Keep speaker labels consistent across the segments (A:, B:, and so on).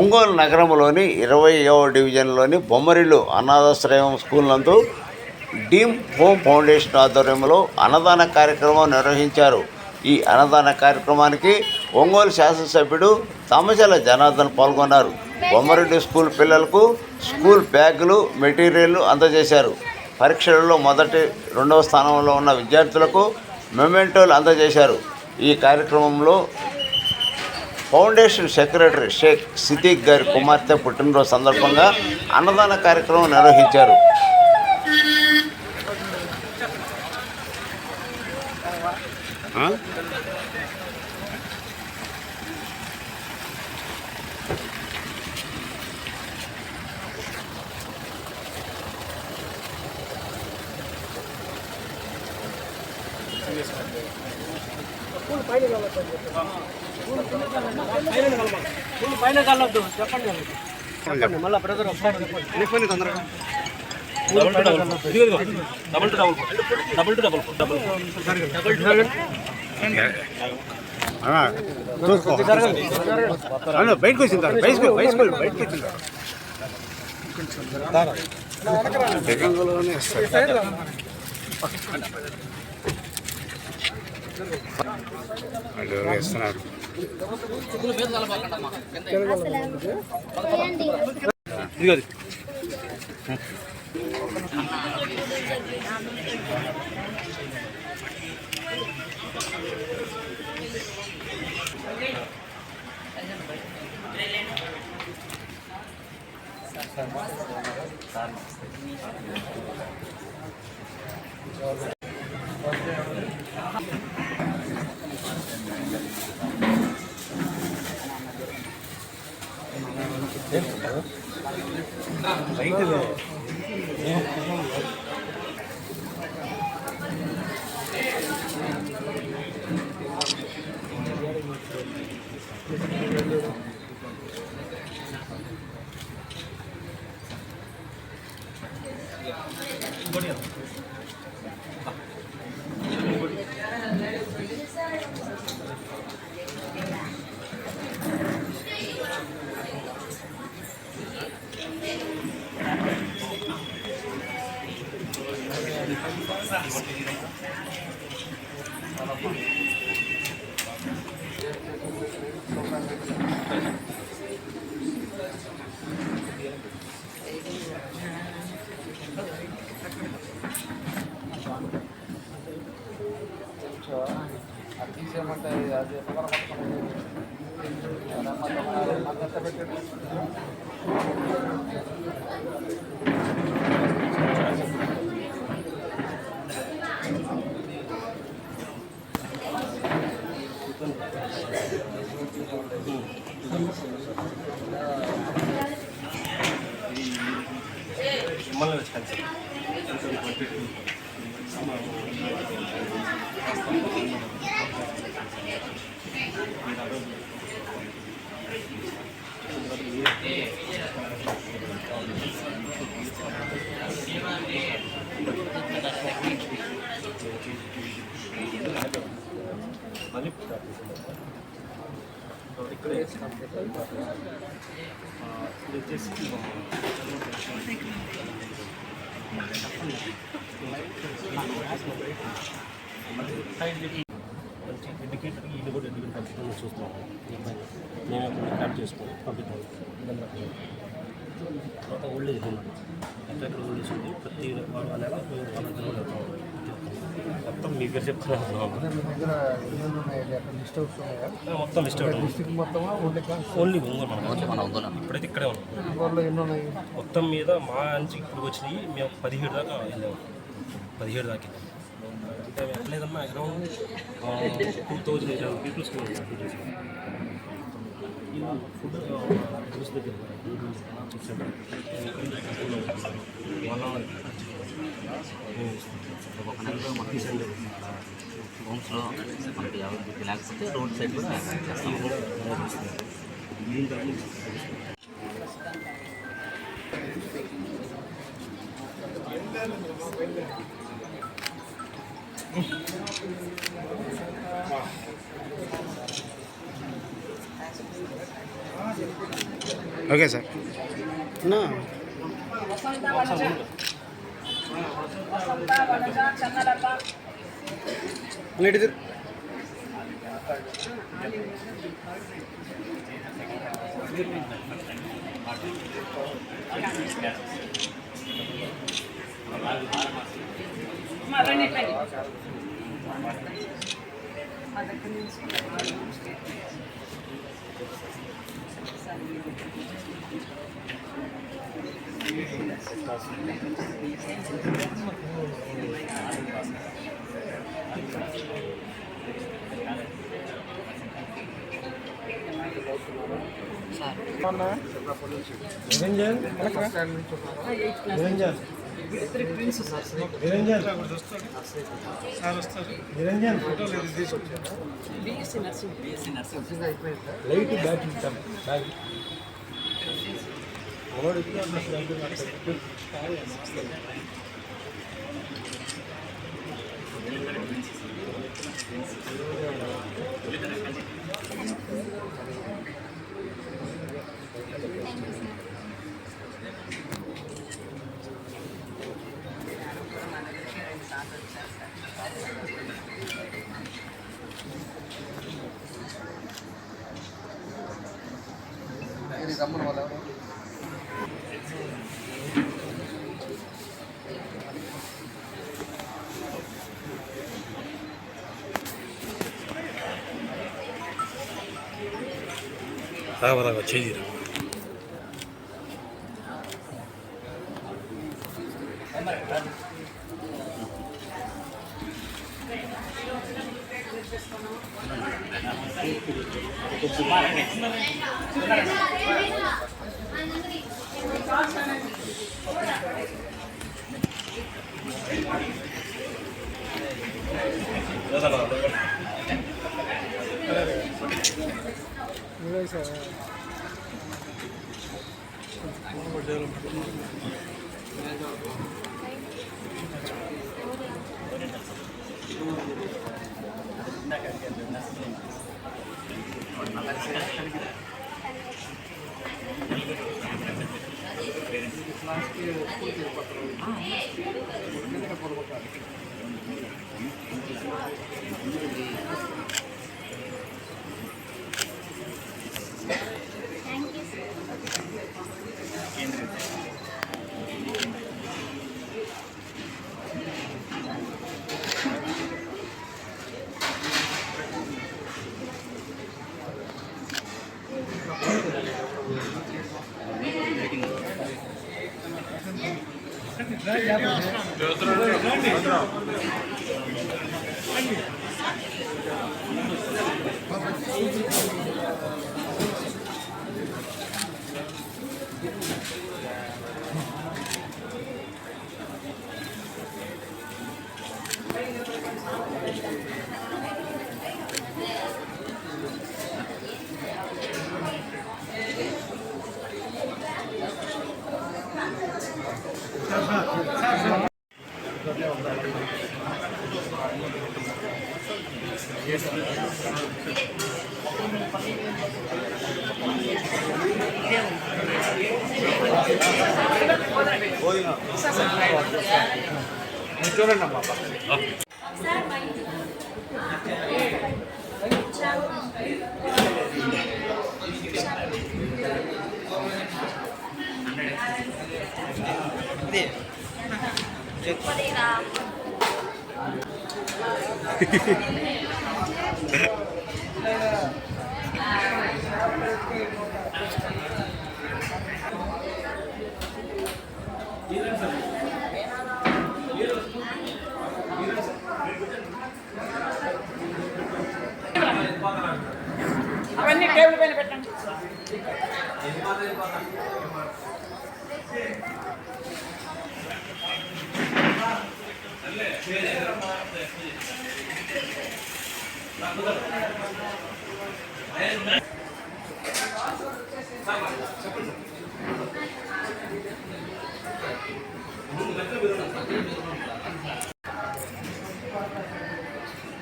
A: ఒంగోలు నగరంలోని 20వ డివిజన్లోని బొమ్మరిల్లు అనాథాశ్రయం స్కూల్ నందు డీమ్ హోమ్ ఫౌండేషన్ ఆధ్వర్యంలో అన్నదాన కార్యక్రమం నిర్వహించారు. ఈ అన్నదాన కార్యక్రమానికి ఒంగోలు శాసనసభ్యుడు తమచల జనార్దన్ పాల్గొన్నారు. బొమ్మరిల్లు స్కూల్ పిల్లలకు స్కూల్ బ్యాగులు, మెటీరియల్ అందజేశారు. పరీక్షలలో మొదటి, రెండవ స్థానంలో ఉన్న విద్యార్థులకు మెమెంటోలు అందజేశారు. ఈ కార్యక్రమంలో ఫౌండేషన్ సెక్రటరీ షేక్ సిద్దిక్ గారి కుమార్తె పుట్టినరోజు సందర్భంగా అన్నదాన కార్యక్రమం నిర్వహించారు.
B: పైన కలవద్దు చెప్పండి మళ్ళీ బ్రదర్ తొందరగా
C: బయటకు వచ్చిందా బయటకు వచ్చిందా వేస్తున్నారు. ఎడ్యుకేటర్కి ఇల్లు కూడా ఎడ్యుకేట్ పంపించడం చూస్తున్నాం. మేము క్యాప్ చేసుకుని పంపిస్తాం. తర్వాత ఓల్డ్ ఏజ్ హోమ్ ఎక్కడెక్కడ ఓల్డ్ ఏజ్ ఉంది ప్రతి నెల మొత్తం మీ దగ్గర చెప్తున్నాను. మొత్తం లిస్ట్ ఓన్లీ ఒంగోలు ఇప్పుడైతే ఇక్కడే ఉన్నాం. మొత్తం మీద మా నుంచి ఇప్పుడు వచ్చినాయి మేము 17 దాకా వెళ్ళాము. 17 దాకా అంటే ఎట్లేదన్నా అరౌండ్ 2000 పీపుల్స్ ఫుడ్ జ్యూస్ దగ్గర
D: ఒక నెలలో మనకి హోమ్స్లో మనకి ఎవరికి లేకపోతే రోడ్ సైడ్ కూడా చేస్తాము.
B: ఓకే సార్ నా లేడీ లైట్ బ్యాగ్ ఇస్తాం బ్యాగ్ రమ్మని వాళ్ళు
C: తాగ చేయి చూడండి అమ్మా
E: అవన్నీ టేబుల్ పైన పెట్టండి.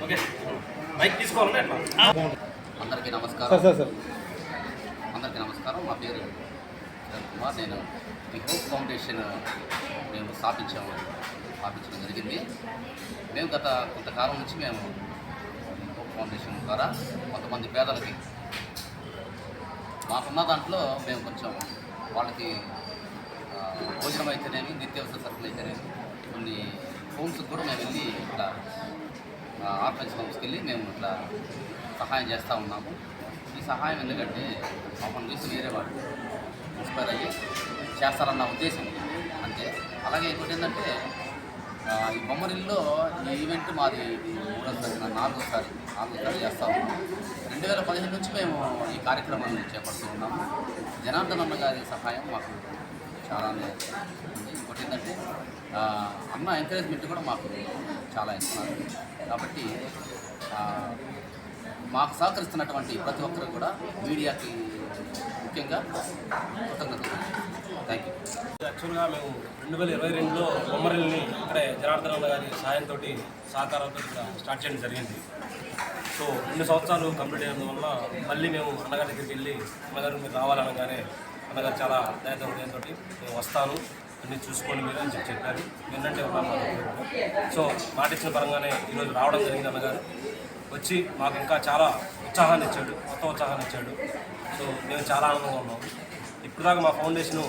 C: ఓకే మైక్ తీసుకోవాలంటే
D: అందరికీ నమస్కారం.
E: మా పేరు కిరణ్ కుమార్. నేను ఈ హోప్ ఫౌండేషన్ మేము స్థాపించడం జరిగింది. మేము గత కొంతకాలం నుంచి మేము ఈ హోప్ ఫౌండేషన్ ద్వారా కొంతమంది పేదలకి మాకున్న దాంట్లో మేము కొంచెం వాళ్ళకి భోజనం అయితేనేమి, నిత్యావసర సరుకులు అయితేనేమి, కొన్ని హోమ్స్కి కూడా మేము వెళ్ళి ఇట్లా ఆర్ఫనైజ్ హోమ్స్కి వెళ్ళి మేము ఇట్లా సహాయం చేస్తూ ఉన్నాము. ఈ సహాయం ఎందుకంటే మమ్మల్ని చూసి వేరే వాళ్ళు ఇన్స్పైర్ అయ్యి చేస్తారన్న ఉద్దేశం అంతే. అలాగే ఇంకోటి ఏంటంటే ఈ బొమ్మరిల్లో ఈ ఈవెంట్ మాది నాలుగోసారి చేస్తూ ఉన్నాము. 2015 నుంచి మేము ఈ కార్యక్రమాన్ని చేపడుతూ ఉన్నాము. జనార్దన్ అన్న గారి సహాయం మాకు చాలానే ఉంది. ఇంకోటి ఏంటంటే అన్న ఎంకరేజ్మెంట్ కూడా మాకు చాలా ఇస్తున్నారు. కాబట్టి మాకు సహకరిస్తున్నటువంటి ప్రతి ఒక్కరు కూడా మీడియాకి ముఖ్యంగా కృతజ్ఞతలు. Thank you.
C: యాక్చువల్గా మేము 2022లో బొమ్మరిల్ని ఇక్కడే జనార్దన్ అన్న గారి సహాయంతో సహకారంతో ఇక్కడ స్టార్ట్ చేయడం జరిగింది. సో 2 సంవత్సరాలు కంప్లీట్ అయినందువల్ల మళ్ళీ మేము అన్నగారి దగ్గరికి వెళ్ళి అన్నగారు మీరు రావాలనగానే అన్నగారు చాలా దయతో నేను వస్తాను, అన్నీ చూసుకోండి మీరు అని చెప్పారు. ఏంటంటే సో మాట ఇచ్చిన పరంగానే ఈరోజు రావడం జరిగింది. అన్నగారు వచ్చి మాకు ఇంకా చాలా ఉత్సాహాన్ని ఇచ్చాడు, కొత్త ఉత్సాహాన్ని ఇచ్చాడు. సో మేము చాలా ఆనందంగా ఉన్నాము. ఇప్పుడు దాకా మా ఫౌండేషను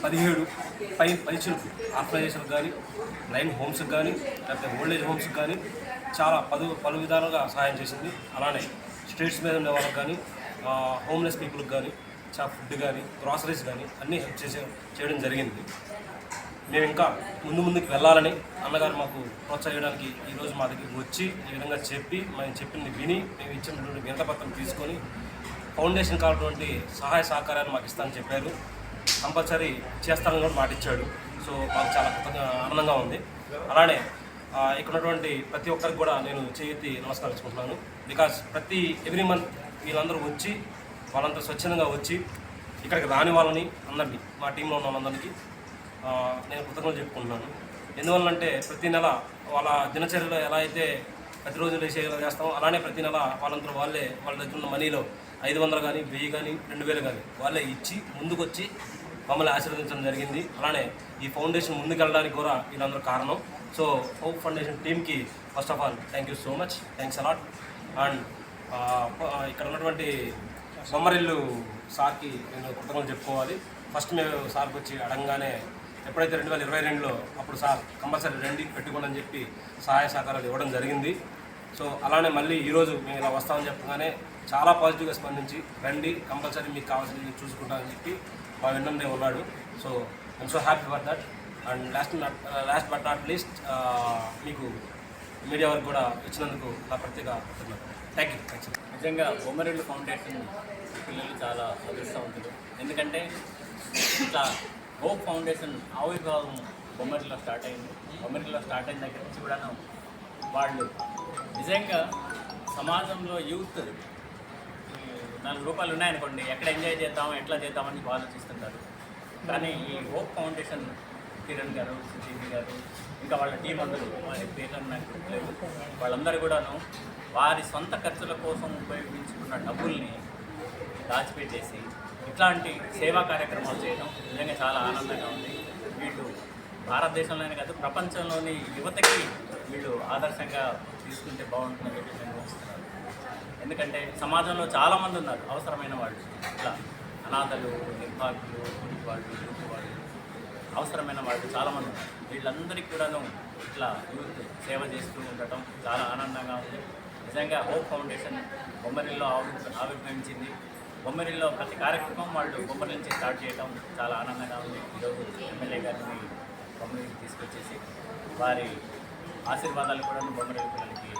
C: 17 పైచులకు ఆర్ఫనైజేషన్కి కానీ, బ్లైండ్ హోమ్స్కి కానీ, లేకపోతే ఓల్డేజ్ హోమ్స్కి కానీ చాలా పలు విధాలుగా సహాయం చేసింది. అలానే స్ట్రీట్స్ మీద ఉండే వాళ్ళకి కానీ, హోమ్లెస్ పీపుల్కి కానీ, ఫుడ్ కానీ, గ్రాసరీస్ కానీ అన్నీ హెల్ప్ చేయడం జరిగింది. మేము ఇంకా ముందుకు వెళ్ళాలని అన్నగారు మాకు ప్రోత్సహించడానికి ఈరోజు మా దగ్గరికి వచ్చి ఈ విధంగా చెప్పి మేము చెప్పింది విని మేము ఇచ్చినటువంటి వినతపత్రం తీసుకొని ఫౌండేషన్ కావాల్సినటువంటి సహాయ సహకారాన్ని మాకు ఇస్తానని చెప్పారు. కంపల్సరీ చేస్తానని కూడా మాట ఇచ్చాడు. సో మాకు చాలా ఆనందంగా ఉంది. అలానే ఇక్కడ ఉన్నటువంటి ప్రతి ఒక్కరికి కూడా నేను చేయెత్తి నమస్కరించుకుంటున్నాను. బికాజ్ ఎవ్రీ మంత్ వీళ్ళందరూ వచ్చి వాళ్ళంతా స్వచ్ఛందంగా వచ్చి ఇక్కడికి రాని వాళ్ళని అందరినీ మా టీంలో ఉన్న వాళ్ళందరికీ నేను కృతజ్ఞతలు చెప్పుకుంటున్నాను. ఎందువల్లంటే ప్రతి నెల వాళ్ళ దినచర్యలో ఎలా అయితే ప్రతిరోజు చేస్తామో అలానే ప్రతి నెల వాళ్ళ దగ్గర ఉన్న మనీలో 500 కానీ 1000 కానీ 2000 కానీ వాళ్ళే ఇచ్చి ముందుకొచ్చి మమ్మల్ని ఆశీర్వదించడం జరిగింది. అలానే ఈ ఫౌండేషన్ ముందుకెళ్ళడానికి కూడా వీళ్ళందరూ కారణం. సో హోప్ ఫౌండేషన్ టీమ్కి first of all thank you so much, thanks a lot. And ఇక్కడ ఉన్నటువంటి బొమ్మరిల్లు సార్కి నేను కృతజ్ఞతలు చెప్పుకోవాలి. ఫస్ట్ మేము సార్కి వచ్చి అడగగానే ఎప్పుడైతే 2022లో అప్పుడు సార్ కంపల్సరీ రండి పెట్టుకోండి అని చెప్పి సహాయ సహకారాలు ఇవ్వడం జరిగింది. సో అలానే మళ్ళీ ఈరోజు మేము ఇలా వస్తామని చెప్పగానే చాలా పాజిటివ్గా స్పందించి రండి కంపల్సరీ మీకు కావాల్సింది చూసుకుంటామని చెప్పి మా వెన్నందే ఉన్నాడు. So I'm so happy for that. And last but not least మీకు మీడియా వరకు కూడా ఇచ్చినందుకు నా ప్రత్యేక థ్యాంక్ యూ.
F: నిజంగా బొమ్మరిల్లు ఫౌండేషన్ పిల్లలు చాలా అదృష్టవంతులు. ఎందుకంటే ఇట్లా హోప్ ఫౌండేషన్ ఆవిర్భావం బొమ్మరిలో స్టార్ట్ అయింది. బొమ్మరిలో స్టార్ట్ అయిన దగ్గర నుంచి కూడా వాళ్ళు నిజంగా సమాజంలో యూత్ 4 రూపాయలు ఉన్నాయనుకోండి, ఎక్కడ ఎంజాయ్ చేద్దాం, ఎట్లా చేద్దామని ఆలోచిస్తుంటారు. కానీ ఈ హోప్ ఫౌండేషన్ కిరణ్ గారు, సిద్ధికి గారు, ఇంకా వాళ్ళ టీం అందరూ, వారి పేర్లను నాకు గుర్తులేదు, వాళ్ళందరూ కూడాను వారి సొంత ఖర్చుల కోసం ఉపయోగించుకున్న డబ్బుల్ని దాచిపెట్టేసి ఇట్లాంటి సేవా కార్యక్రమాలు చేయడం నిజంగా చాలా ఆనందంగా ఉంది. వీళ్ళు భారతదేశంలోనే కాదు ప్రపంచంలోని యువతకి వీళ్ళు ఆదర్శంగా తీసుకుంటే బాగుంటుందని చెప్పి నేను భావిస్తున్నాను. ఎందుకంటే సమాజంలో చాలామంది ఉన్నారు అవసరమైన వాళ్ళు, ఇట్లా అనాథలు, నిర్భాగ్యులు, గుడికి వాళ్ళు, గుడికి వాళ్ళు, అవసరమైన వాళ్ళు చాలామంది ఉన్నారు. వీళ్ళందరికీ కూడాను ఇట్లా యూత్ సేవ చేస్తూ ఉండటం చాలా ఆనందంగా ఉంది. నిజంగా హోప్ ఫౌండేషన్ బొమ్మరిల్లో ఆవిర్భవించింది. బొమ్మరిల్లో ప్రతి కార్యక్రమం వాళ్ళు బొమ్మరి నుంచి స్టార్ట్ చేయడం చాలా ఆనందంగా ఉంది. ఈరోజు ఎమ్మెల్యే గారిని బొమ్మరికి తీసుకొచ్చేసి వారి ఆశీర్వాదాలు కూడా బొమ్మరి పిల్లలకి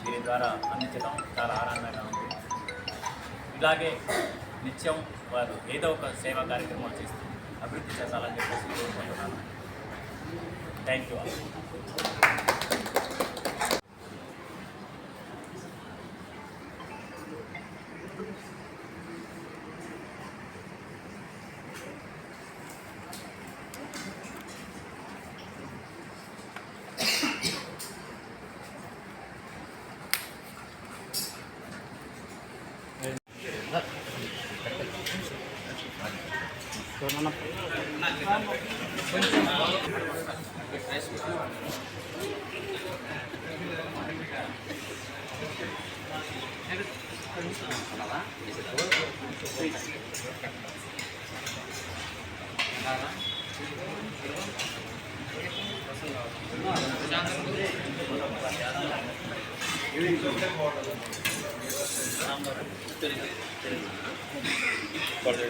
F: దీని ద్వారా అందించడం చాలా ఆనందంగా ఉంది. ఇలాగే నిత్యం వారు ఏదో ఒక సేవా కార్యక్రమాలు చేస్తూ అభివృద్ధి చేస్తాలని చెప్పేసి కోరుకుంటున్నాను. Thank you.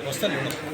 B: వస్తాను.